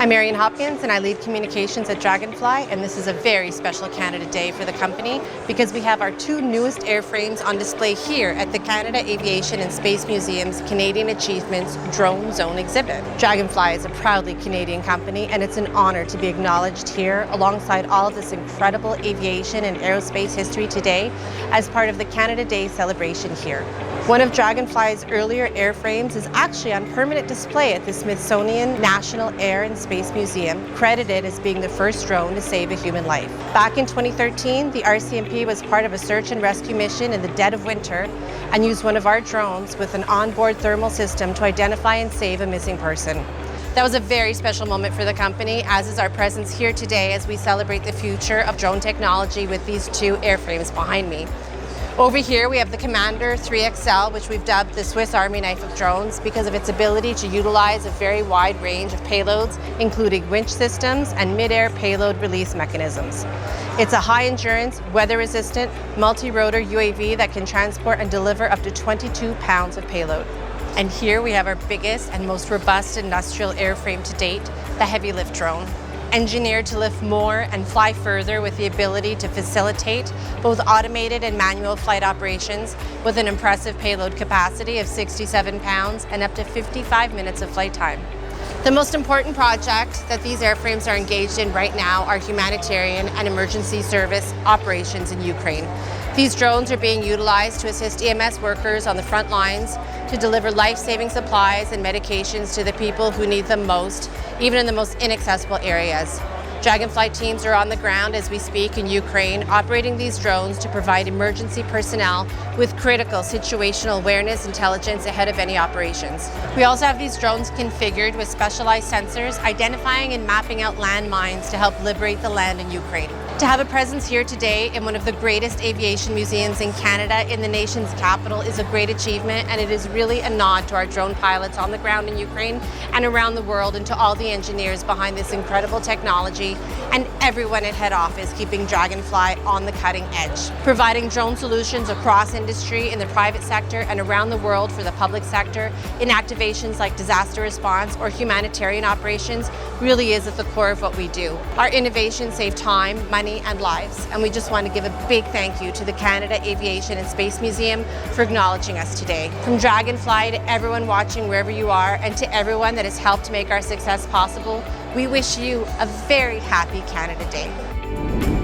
I'm Marian Hopkins and I lead communications at Draganfly, and this is a very special Canada Day for the company because we have our two newest airframes on display here at the Canada Aviation and Space Museum's Canadian Achievements Drone Zone exhibit. Draganfly is a proudly Canadian company, and it's an honor to be acknowledged here alongside all of this incredible aviation and aerospace history today as part of the Canada Day celebration here. One of Draganfly's earlier airframes is actually on permanent display at the Smithsonian National Air and Space Museum, credited as being the first drone to save a human life. Back in 2013, the RCMP was part of a search and rescue mission in the dead of winter and used one of our drones with an onboard thermal system to identify and save a missing person. That was a very special moment for the company, as is our presence here today as we celebrate the future of drone technology with these two airframes behind me. Over here we have the Commander 3XL, which we've dubbed the Swiss Army knife of drones because of its ability to utilize a very wide range of payloads, including winch systems and mid-air payload release mechanisms. It's a high-endurance, weather-resistant, multi-rotor UAV that can transport and deliver up to 22 pounds of payload. And here we have our biggest and most robust industrial airframe to date, the heavy lift drone. Engineered to lift more and fly further with the ability to facilitate both automated and manual flight operations with an impressive payload capacity of 67 pounds and up to 55 minutes of flight time. The most important project that these airframes are engaged in right now are humanitarian and emergency service operations in Ukraine. These drones are being utilized to assist EMS workers on the front lines to deliver life-saving supplies and medications to the people who need them most, even in the most inaccessible areas. Draganfly teams are on the ground as we speak in Ukraine, operating these drones to provide emergency personnel with critical situational awareness intelligence ahead of any operations. We also have these drones configured with specialized sensors, identifying and mapping out landmines to help liberate the land in Ukraine. To have a presence here today in one of the greatest aviation museums in Canada in the nation's capital is a great achievement, and it is really a nod to our drone pilots on the ground in Ukraine and around the world, and to all the engineers behind this incredible technology and everyone at head office keeping Draganfly on the cutting edge. Providing drone solutions across industry in the private sector and around the world for the public sector in activations like disaster response or humanitarian operations really is at the core of what we do. Our innovations save time, money, and lives, and we just want to give a big thank you to the Canada Aviation and Space Museum for acknowledging us today. From Draganfly to everyone watching wherever you are, and to everyone that has helped make our success possible, we wish you a very happy Canada Day.